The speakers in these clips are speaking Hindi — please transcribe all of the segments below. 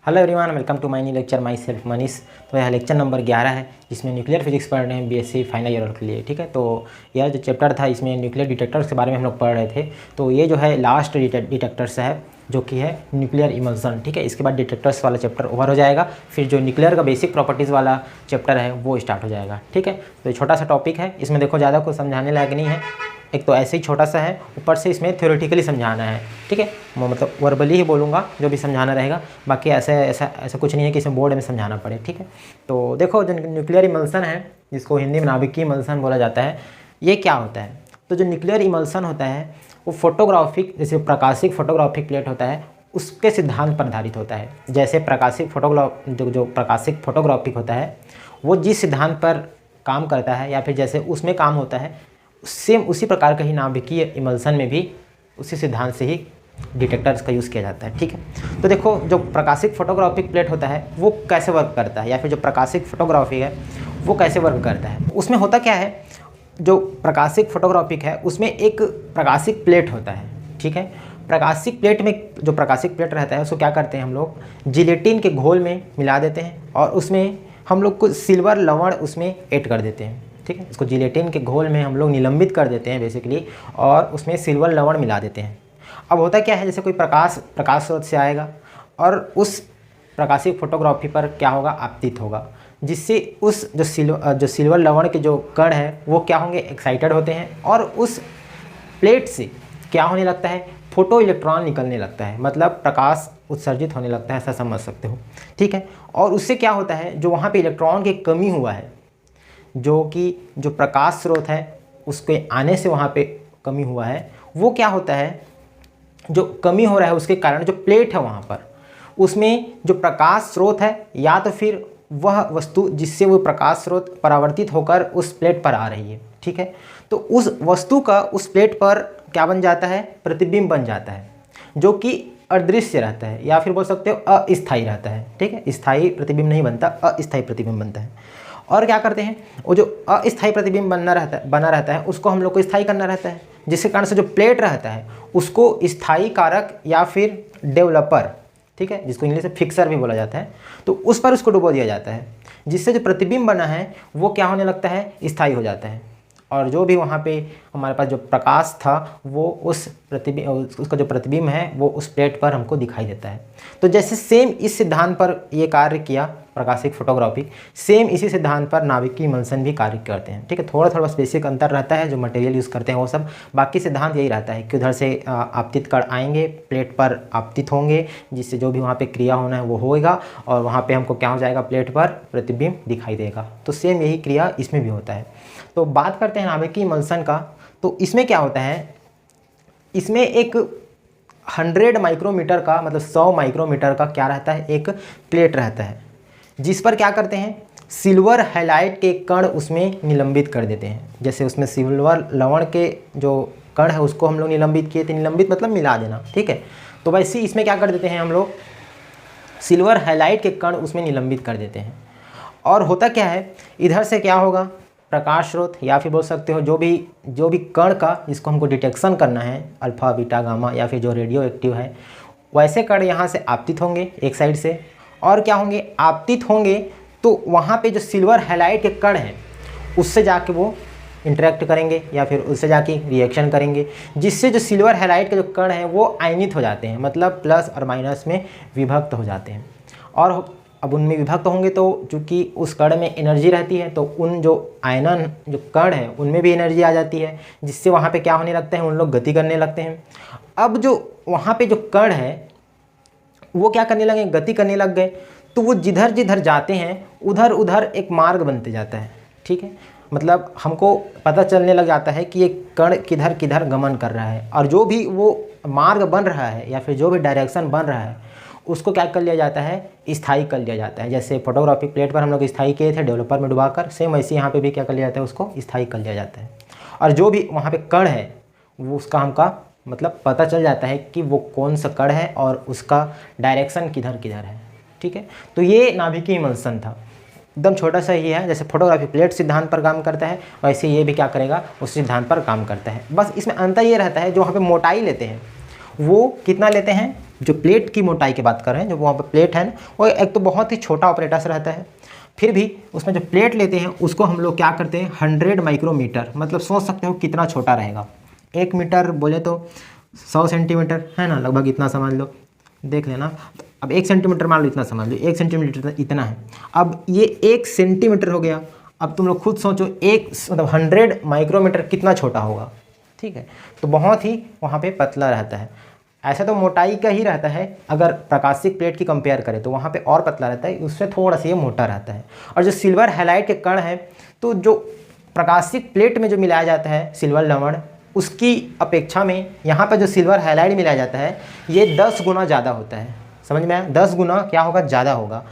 Hello everyone, welcome to my new lecture. Myself Manish. तो यह लेक्चर नंबर 11 है जिसमें न्यूक्लियर फिजिक्स पढ़ रहे हैं बीएससी फाइनल ईयर के लिए। ठीक है, तो यह जो चैप्टर था इसमें न्यूक्लियर डिटेक्टर्स के बारे में हम लोग पढ़ रहे थे। तो ये जो है लास्ट डिटेक्टर्स है जो कि है न्यूक्लियर इमल्सन। ठीक है, इसके बाद डिटेक्टर्स वाला चैप्टर ओवर हो जाएगा, फिर जो न्यूक्लियर का बेसिक प्रॉपर्टीज़ वाला चैप्टर है वो स्टार्ट हो जाएगा। ठीक है, तो ये छोटा सा टॉपिक है, इसमें देखो ज़्यादा कुछ समझाने लायक नहीं है। एक तो ऐसे ही छोटा सा है, ऊपर से इसमें थ्योरेटिकली समझाना है। ठीक है, मैं मतलब वर्बली ही बोलूँगा जो भी समझाना रहेगा, बाकी ऐसा कुछ नहीं है कि इसमें बोर्ड में समझाना पड़े। ठीक है, तो देखो जो न्यूक्लियर इमल्सन है जिसको हिंदी में नाभिकीय इमल्सन बोला जाता है, ये क्या होता है। तो जो न्यूक्लियर इमल्सन होता है वो फोटोग्राफिक, जैसे प्रकाशिक फोटोग्राफिक प्लेट होता है उसके सिद्धांत पर आधारित होता है। जैसे प्रकाशिक जो प्रकाशिक फोटोग्राफिक होता है वो जिस सिद्धांत पर काम करता है या फिर जैसे उसमें काम होता है, सेम उसी प्रकार का ही नाभिकीय इमल्सन में भी उसी सिद्धांत से ही डिटेक्टर्स का यूज़ किया जाता है। ठीक है, तो देखो जो प्रकाशिक फोटोग्राफिक प्लेट होता है वो कैसे वर्क करता है, या फिर जो प्रकाशिक फोटोग्राफी है वो कैसे वर्क करता है। उसमें होता क्या है, जो प्रकाशिक फोटोग्राफिक है उसमें एक प्रकाशिक प्लेट होता है। ठीक है, प्रकाशिक प्लेट में जो प्रकाशिक प्लेट रहता है उसको क्या करते हैं हम लोग, जिलेटिन के घोल में मिला देते हैं और उसमें हम लोग कुछ सिल्वर लवण उसमें ऐड कर देते हैं। ठीक है, इसको जिलेटिन के घोल में हम लोग निलंबित कर देते हैं बेसिकली, और उसमें सिल्वर लवण मिला देते हैं। अब होता क्या है, जैसे कोई प्रकाश स्रोत से आएगा और उस प्रकाशिक फोटोग्राफी पर क्या होगा, आपतित होगा, जिससे उस जो सिल्वर लवण के जो कण है वो क्या होंगे, एक्साइटेड होते हैं और उस प्लेट से क्या होने लगता है, फोटो इलेक्ट्रॉन निकलने लगता है, मतलब प्रकाश उत्सर्जित होने लगता है, ऐसा समझ सकते हो। ठीक है, और उससे क्या होता है, जो वहाँ पे इलेक्ट्रॉन की कमी हुआ है, जो कि जो प्रकाश स्रोत है उसके आने से वहाँ पे कमी हुआ है, वो क्या होता है, जो कमी हो रहा है उसके कारण जो प्लेट है वहाँ पर उसमें जो प्रकाश स्रोत है या तो फिर वह वस्तु जिससे वो प्रकाश स्रोत परावर्तित होकर उस प्लेट पर आ रही है। ठीक है, तो उस वस्तु का उस प्लेट पर क्या बन जाता है, प्रतिबिंब बन जाता है, जो कि अदृश्य रहता है या फिर बोल सकते हो अस्थायी रहता है। ठीक है, स्थायी प्रतिबिंब नहीं बनता, अस्थायी प्रतिबिंब बनता है। और क्या करते हैं, वो जो अस्थायी प्रतिबिंब बना रहता है उसको हम लोग को स्थायी करना रहता है, जिसके कारण से जो प्लेट रहता है उसको स्थायी कारक या फिर डेवलपर, ठीक है, जिसको इंग्लिश में फिक्सर भी बोला जाता है, तो उस पर उसको डुबो दिया जाता है, जिससे जो प्रतिबिंब बना है वो क्या होने लगता है, स्थायी हो जाता है। और जो भी वहाँ पे हमारे पास जो प्रकाश था वो उसका जो प्रतिबिंब है वो उस प्लेट पर हमको दिखाई देता है। तो जैसे सेम इस सिद्धांत पर ये कार्य किया प्रकाशिक फोटोग्राफी, सेम इसी सिद्धांत पर नाभिकीय इमल्सन भी कार्य करते हैं। ठीक है, थोड़ा थोड़ा बस बेसिक अंतर रहता है, जो मटेरियल यूज़ करते हैं वो सब, बाकी सिद्धांत यही रहता है कि उधर से आपतित कण आएंगे, प्लेट पर आपतित होंगे, जिससे जो भी वहाँ पे क्रिया होना है वो होएगा और वहाँ पे हमको क्या हो जाएगा, प्लेट पर प्रतिबिंब दिखाई देगा। तो सेम यही क्रिया इसमें भी होता है। तो बात करते हैं नाभिकीय इमल्सन का, तो इसमें क्या होता है, इसमें एक 100 माइक्रोमीटर का, मतलब 100 माइक्रोमीटर का क्या रहता है, एक प्लेट रहता है, जिस पर क्या करते हैं, सिल्वर हैलाइड के कण उसमें निलंबित कर देते हैं। जैसे उसमें सिल्वर लवण के जो कण है उसको हम लोग निलंबित किए थे, निलंबित मतलब मिला देना। ठीक है, तो वैसे इसमें क्या कर देते हैं हम लोग, सिल्वर हैलाइड के कण उसमें निलंबित कर देते हैं। और होता क्या है, इधर से क्या होगा, प्रकाश स्रोत या फिर बोल सकते हो जो भी कण का जिसको हमको डिटेक्शन करना है, अल्फा बीटा गामा या फिर जो रेडियो एक्टिव है, वैसे कण यहाँ से आपतित होंगे एक साइड से, और क्या होंगे, आपतित होंगे तो वहाँ पे जो सिल्वर हैलाइड के कण हैं उससे जाके वो इंटरेक्ट करेंगे या फिर उससे जाके रिएक्शन करेंगे, जिससे जो सिल्वर हैलाइड के जो कण हैं वो आयनित हो जाते हैं, मतलब प्लस और माइनस में विभक्त हो जाते हैं। और अब उनमें विभक्त होंगे तो चूँकि उस कण में एनर्जी रहती है तो उन जो आयनन जो कण है उनमें भी एनर्जी आ जाती है, जिससे वहाँ पे क्या होने लगते हैं, उन लोग गति करने लगते हैं। अब जो वहाँ पे जो कण है वो क्या करने लगे, गति करने लग गए, तो वो जिधर जिधर जाते हैं उधर उधर एक मार्ग बनते जाता है। ठीक है, मतलब हमको पता चलने लग जाता है कि ये कण किधर किधर गमन कर रहा है, और जो भी वो मार्ग बन रहा है या फिर जो भी डायरेक्शन बन रहा है उसको क्या कर लिया जाता है, स्थायी कर लिया जाता है। जैसे फोटोग्राफिक प्लेट पर हम लोग स्थायी किए थे डेवलपर में डुबाकर, सेम वैसे यहाँ पे भी क्या कर लिया जाता है, उसको स्थायी कर लिया जाता है। और जो भी वहाँ पे कण है वो उसका हमका मतलब पता चल जाता है कि वो कौन सा कण है और उसका डायरेक्शन किधर किधर है। ठीक है, तो ये नाभिकीय इमल्सन था, एकदम छोटा सा ही है। जैसे फोटोग्राफी प्लेट सिद्धांत पर काम करता है वैसे ये भी क्या करेगा, उस सिद्धांत पर काम करता है। बस इसमें अंतर ये रहता है, जो वहाँ पे मोटाई लेते हैं वो कितना लेते हैं, जो प्लेट की मोटाई की बात कर रहे हैं, जो वहाँ पर प्लेट है ना, वो एक तो बहुत ही छोटा ऑपरेटस रहता है, फिर भी उसमें जो प्लेट लेते हैं उसको हम लोग क्या करते हैं 100 माइक्रोमीटर, मतलब सोच सकते हो कितना छोटा रहेगा। 1 मीटर बोले तो 100 सेंटीमीटर है ना, लगभग इतना समझ लो, देख लेना। अब 1 सेंटीमीटर मान लो, इतना समझ लो, 1 सेंटीमीटर इतना है। अब ये 1 सेंटीमीटर हो गया। अब तुम लोग खुद सोचो, एक मतलब 100 माइक्रोमीटर कितना छोटा होगा, ठीक है। तो बहुत ही वहाँ पे पतला रहता है। ऐसा तो मोटाई का ही रहता है, अगर प्रकाशिक प्लेट की कंपेयर करें तो वहाँ पे और पतला रहता है, उससे थोड़ा सा ये मोटा रहता है। और जो सिल्वर हैलाइड के कण है, तो जो प्रकाशिक प्लेट में जो मिलाया जाता है सिल्वर लवण, उसकी अपेक्षा में यहाँ पर जो सिल्वर हैलाइड मिलाया जाता है ये 10 गुना ज़्यादा होता है। समझ में आया? 10 गुना क्या होगा, ज़्यादा होगा।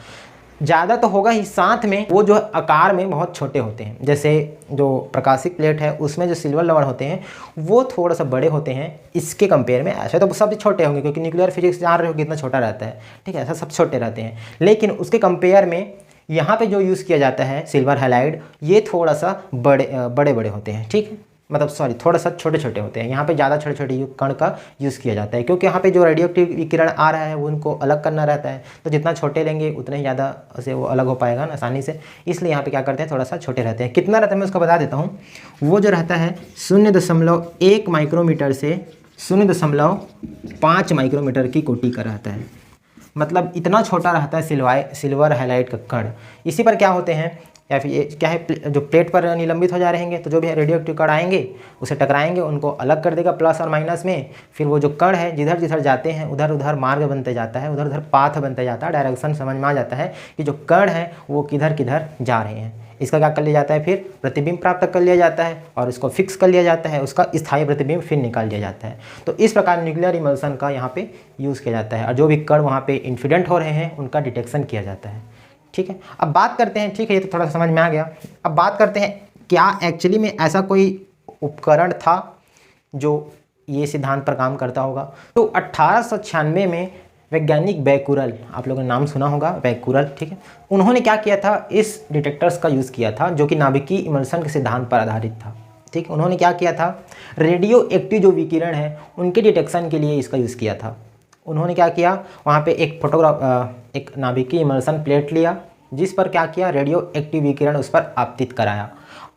ज़्यादा तो होगा ही, साथ में वो जो आकार में बहुत छोटे होते हैं। जैसे जो प्रकाशिक प्लेट है उसमें जो सिल्वर लवण होते हैं वो थोड़ा सा बड़े होते हैं इसके कंपेयर में। ऐसे तो सब छोटे होंगे क्योंकि न्यूक्लियर फिजिक्स जान रहे हो कितना छोटा रहता है, ठीक है, ऐसा सब छोटे रहते हैं। लेकिन उसके कंपेयर में यहाँ पे जो यूज़ किया जाता है सिल्वर हैलाइड, ये थोड़ा सा बड़े बड़े होते हैं, ठीक है, मतलब सॉरी थोड़ा सा छोटे छोटे होते हैं। यहाँ पे ज़्यादा छोटे छोटे कण का यूज़ किया जाता है, क्योंकि यहाँ पे जो रेडियोएक्टिव विकिरण आ रहा है वो उनको अलग करना रहता है। तो जितना छोटे लेंगे उतना ही ज़्यादा से वो अलग हो पाएगा ना आसानी से, इसलिए यहाँ पे क्या करते हैं थोड़ा सा छोटे रहते हैं। कितना रहता है मैं उसको बता देता हूँ। वो जो रहता है 0.1 माइक्रोमीटर से 0.5 माइक्रोमीटर की कोटि का रहता है, मतलब इतना छोटा रहता है सिल्वर हैलाइड का कण। इसी पर क्या होते हैं, या फिर ये क्या है, जो प्लेट पर निलंबित हो जा रहेंगे तो जो भी रेडियोएक्टिव कण आएंगे उसे टकराएंगे, उनको अलग कर देगा प्लस और माइनस में। फिर वो जो कण है जिधर जिधर जाते हैं उधर उधर मार्ग बनते जाता है, उधर उधर पाथ बनते जाता है, डायरेक्शन समझ में आ जाता है कि जो कण है वो किधर किधर जा रहे हैं। इसका क्या कर लिया जाता है, फिर प्रतिबिंब प्राप्त कर लिया जाता है और इसको फिक्स कर लिया जाता है, उसका स्थायी प्रतिबिंब फिर निकाल लिया जाता है। तो इस प्रकार न्यूक्लियर इमल्सन का यहाँ पे यूज़ किया जाता है और जो भी कण वहाँ पे इंसिडेंट हो रहे हैं उनका डिटेक्शन किया जाता है, ठीक है। अब बात करते हैं, ठीक है, ये तो थोड़ा सा समझ में आ गया। अब बात करते हैं क्या एक्चुअली में ऐसा कोई उपकरण था जो ये सिद्धांत पर काम करता होगा। तो 1896 में वैज्ञानिक बैकुरल, आप लोगों ने नाम सुना होगा बैकुरल, ठीक है, उन्होंने क्या किया था, इस डिटेक्टर्स का यूज़ किया था जो कि नाभिकीय इमल्सन के सिद्धांत पर आधारित था, ठीक है। उन्होंने क्या किया था, रेडियो एक्टिव जो विकिरण है उनके डिटेक्शन के लिए इसका यूज़ किया था। उन्होंने क्या किया, वहाँ पे एक नाभिकीय इमल्सन प्लेट लिया जिस पर क्या किया, रेडियो एक्टिव विकिरण उस पर आपतित कराया,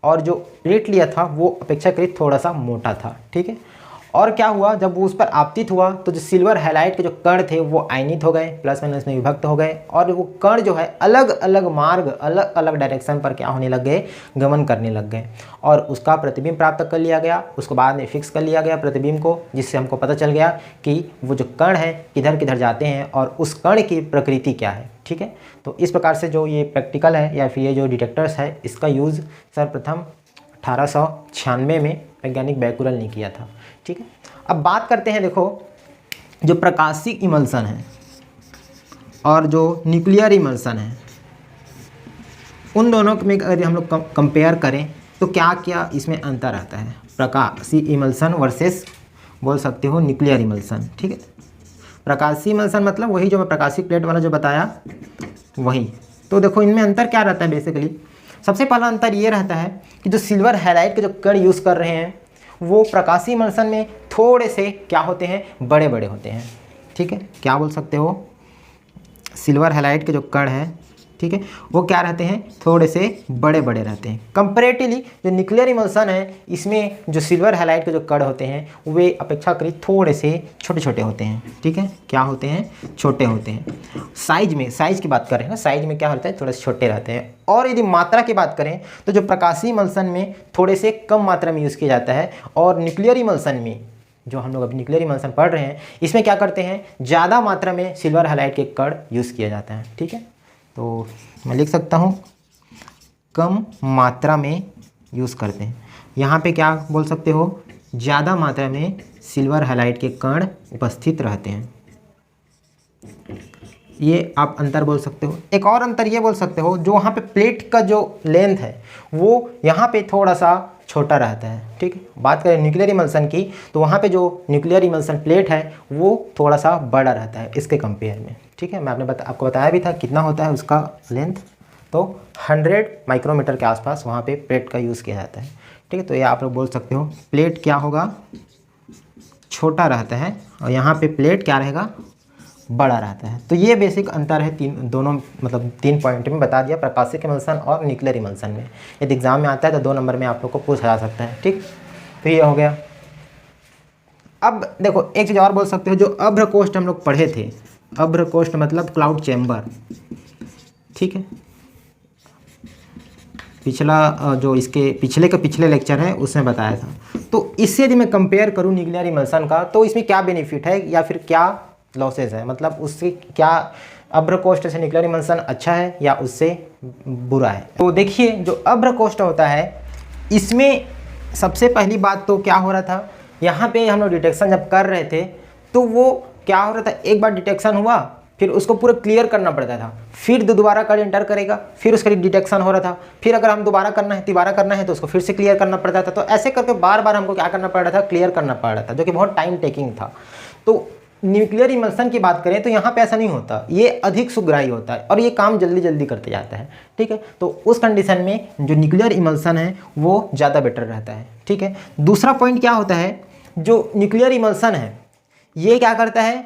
और जो प्लेट लिया था वो अपेक्षाकृत थोड़ा सा मोटा था, ठीक है। और क्या हुआ, जब वो उस पर आपतित हुआ तो जो सिल्वर हैलाइड के जो कण थे वो आयनित हो गए, प्लस माइनस में विभक्त हो गए, और वो कण जो है अलग अलग मार्ग, अलग अलग डायरेक्शन पर क्या होने लग गए, गमन करने लग गए, और उसका प्रतिबिंब प्राप्त कर लिया गया। उसको बाद में फिक्स कर लिया गया प्रतिबिंब को, जिससे हमको पता चल गया कि वो जो कण है किधर किधर जाते हैं और उस कण की प्रकृति क्या है, ठीक है। तो इस प्रकार से जो ये प्रैक्टिकल है या फिर ये जो डिटेक्टर्स है इसका यूज़ सर्वप्रथम 1896 में वैज्ञानिक बैकुरल ने किया था, ठीक है। अब बात करते हैं, देखो जो प्रकाशिक इमल्सन है और जो न्यूक्लियर इमल्सन है, उन दोनों में अगर हम लोग कंपेयर करें तो क्या क्या इसमें अंतर आता है। प्रकाशीय इमल्सन वर्सेस बोल सकते हो न्यूक्लियर इमल्सन, ठीक है। प्रकाशीय इमल्सन मतलब वही जो मैं प्रकाशिक प्लेट वाला जो बताया वही। तो देखो इनमें अंतर क्या रहता है, बेसिकली सबसे पहला अंतर ये रहता है कि जो सिल्वर हैलाइड के जो कण यूज़ कर रहे हैं वो प्रकाशीय इमल्सन में थोड़े से क्या होते हैं, बड़े बड़े होते हैं, ठीक है। क्या बोल सकते हो, सिल्वर हैलाइड के जो कण है, ठीक है, वो क्या रहते हैं, थोड़े से बड़े बड़े रहते हैं। कंपैरेटिवली जो न्यूक्लियर इमल्सन है इसमें जो सिल्वर हैलाइड के जो कण होते हैं वे अपेक्षाकृत थोड़े से छोटे छोटे होते हैं, ठीक है। क्या होते हैं, छोटे होते हैं। साइज की बात कर रहे हैं ना, साइज में क्या होता है, थोड़े से छोटे रहते हैं। और यदि मात्रा की बात करें तो जो प्रकाशीय इमल्सन में थोड़े से कम मात्रा में यूज़ किया जाता है, और न्यूक्लियर इमल्सन में जो हम लोग अभी न्यूक्लियर इमल्सन पढ़ रहे हैं इसमें क्या करते हैं, ज़्यादा मात्रा में सिल्वर हैलाइड के कण यूज़ किया जाता है, ठीक है। तो मैं लिख सकता हूँ कम मात्रा में यूज़ करते हैं। यहाँ पे क्या बोल सकते हो, ज़्यादा मात्रा में सिल्वर हैलाइड के कण उपस्थित रहते हैं। ये आप अंतर बोल सकते हो। एक और अंतर ये बोल सकते हो, जो वहाँ पे प्लेट का जो लेंथ है वो यहाँ पे थोड़ा सा छोटा रहता है, ठीक है। बात करें न्यूक्लियर इमल्सन की तो वहाँ पे जो न्यूक्लियर इमल्सन प्लेट है वो थोड़ा सा बड़ा रहता है इसके कंपेयर में, ठीक है। मैं आपको बताया भी था कितना होता है उसका लेंथ, तो 100 माइक्रोमीटर के आसपास वहाँ पे प्लेट का यूज़ किया जाता है, ठीक है। तो ये आप लोग बोल सकते हो प्लेट क्या होगा, छोटा रहता है, और यहाँ पे प्लेट क्या रहेगा, बड़ा रहता है। तो ये बेसिक अंतर है दोनों, मतलब 3 पॉइंट में बता दिया, प्रकाशिक इमल्सन और न्यूक्लियर इमल्सन में। यदि एग्जाम में आता है तो 2 नंबर में आप लोग को पूछा जा सकता है। ठीक, तो ये हो गया। अब देखो एक चीज़ और बोल सकते हो, जो अभ्रकोष्ठ हम लोग पढ़े थे, अभ्रकोष्ठ मतलब क्लाउड चैम्बर, ठीक है, पिछला जो इसके पिछले लेक्चर है उसमें बताया था। तो इससे यदि मैं कंपेयर करूँ न्यूक्लियर इमल्सन का, तो इसमें क्या बेनिफिट है या फिर क्या लॉसेस है, मतलब उससे क्या अभ्रकोष्ठ से न्यूक्लियर इमल्सन अच्छा है या उससे बुरा है। तो देखिए जो अभ्रकोष्ठ होता है, इसमें सबसे पहली बात तो क्या हो रहा था, यहाँ पे हम लोग डिटेक्शन जब कर रहे थे तो वो क्या हो रहा था, एक बार डिटेक्शन हुआ फिर उसको पूरा क्लियर करना पड़ता था, फिर दोबारा कर एंटर करेगा, फिर उसका डिटेक्शन हो रहा था, फिर अगर हम दोबारा करना है तो उसको फिर से क्लियर करना पड़ता था। तो ऐसे करके बार बार हमको क्या करना पड़ रहा था, क्लियर करना पड़ रहा था, जो कि बहुत टाइम टेकिंग था। तो न्यूक्लियर इमल्सन की बात करें तो यहाँ पे ऐसा नहीं होता, ये अधिक सुग्राही होता है और ये काम जल्दी जल्दी करते जाता है। ठीक है, तो उस कंडीशन में जो न्यूक्लियर इमल्सन है वो ज़्यादा बेटर रहता है। ठीक है, दूसरा पॉइंट क्या होता है, जो न्यूक्लियर इमल्सन है ये क्या करता है,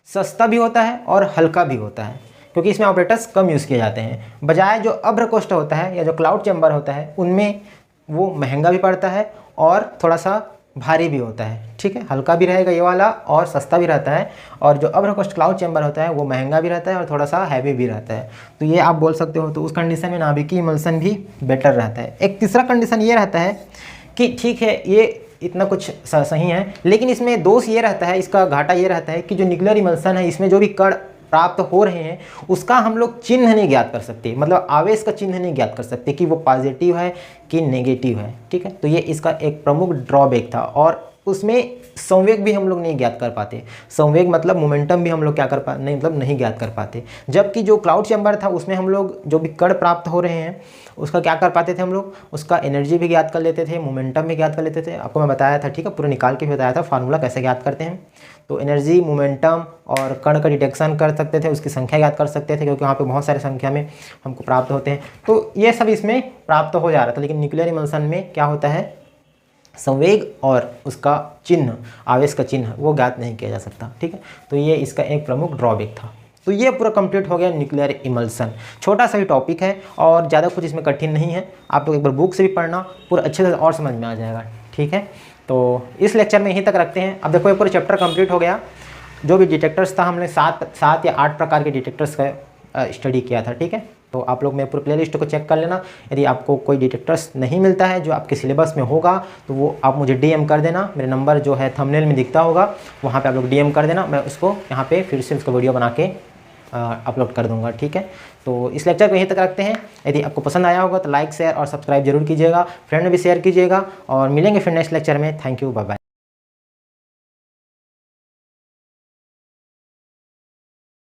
सस्ता भी होता है और हल्का भी होता है, क्योंकि इसमें ऑपरेटर्स कम यूज़ किए जाते हैं, बजाय जो अभ्रकोष्ठ होता है या जो क्लाउड चैम्बर होता है उनमें वो महंगा भी पड़ता है और थोड़ा सा भारी भी होता है। ठीक है, हल्का भी रहेगा ये वाला और सस्ता भी रहता है, और जो अभ्रकोष्ठ क्लाउड चैम्बर होता है वो महंगा भी रहता है और थोड़ा सा हैवी भी रहता है। तो ये आप बोल सकते हो, तो उस कंडीशन में नाभिकीय इमल्सन भी बेटर रहता है। एक तीसरा कंडीशन ये रहता है कि ठीक है ये इतना कुछ सही है, लेकिन इसमें दोष ये रहता है, इसका घाटा ये रहता है कि जो न्यूक्लियर इमल्सन है इसमें जो भी कण प्राप्त हो रहे हैं उसका हम लोग चिन्ह नहीं ज्ञात कर सकते, मतलब आवेश का चिन्ह नहीं ज्ञात कर सकते कि वो पॉजिटिव है कि नेगेटिव है। ठीक है, तो ये इसका एक प्रमुख ड्रॉबैक था, और उसमें संवेग भी हम लोग नहीं ज्ञात कर पाते। संवेग मतलब मोमेंटम भी हम लोग क्या कर पा नहीं मतलब नहीं ज्ञात कर पाते। जबकि जो क्लाउड चैम्बर था उसमें हम लोग जो भी कण प्राप्त हो रहे हैं उसका क्या कर पाते थे, हम लोग उसका एनर्जी भी ज्ञात कर लेते थे, मोमेंटम भी ज्ञात कर लेते थे। आपको मैं बताया था, ठीक है, पूरा निकाल के भी बताया था फार्मूला कैसे ज्ञात करते हैं। तो एनर्जी, मोमेंटम और कण का डिटेक्शन कर सकते थे, उसकी संख्या ज्ञात कर सकते थे, क्योंकि वहाँ पे बहुत सारी संख्या में हमको प्राप्त होते हैं। तो ये सब इसमें प्राप्त हो जा रहा था। लेकिन न्यूक्लियर इमल्सन में क्या होता है, संवेग और उसका चिन्ह, आवेश का चिन्ह वो ज्ञात नहीं किया जा सकता। ठीक है, तो ये इसका एक प्रमुख ड्रॉबैक था। तो ये पूरा कंप्लीट हो गया न्यूक्लियर इमल्सन। छोटा सा ही टॉपिक है और ज़्यादा कुछ इसमें कठिन नहीं है, आप लोग एक बार बुक से भी पढ़ना, पूरा अच्छे से और समझ में आ जाएगा। ठीक है, तो इस लेक्चर में यहीं तक रखते हैं। अब देखो ये पूरा चैप्टर कंप्लीट हो गया। जो भी डिटेक्टर्स था हमने 7 या 8 प्रकार के डिटेक्टर्स का स्टडी किया था। ठीक है, तो आप लोग मेरे पूरे प्ले लिस्ट को चेक कर लेना। यदि आपको कोई डिटेक्टर्स नहीं मिलता है जो आपके सिलेबस में होगा तो वो आप मुझे डीएम कर देना। मेरे नंबर जो है थंबनेल में दिखता होगा, वहाँ पे आप लोग डीएम कर देना, मैं उसको यहाँ पे फिर से उसको वीडियो बना के अपलोड कर दूंगा। ठीक है, तो इस लेक्चर को यहीं तक रखते हैं। यदि आपको पसंद आया होगा तो लाइक, शेयर और सब्सक्राइब जरूर कीजिएगा, फ्रेंड में भी शेयर कीजिएगा, और मिलेंगे फिर नेक्स्ट लेक्चर में। Thank you, bye bye.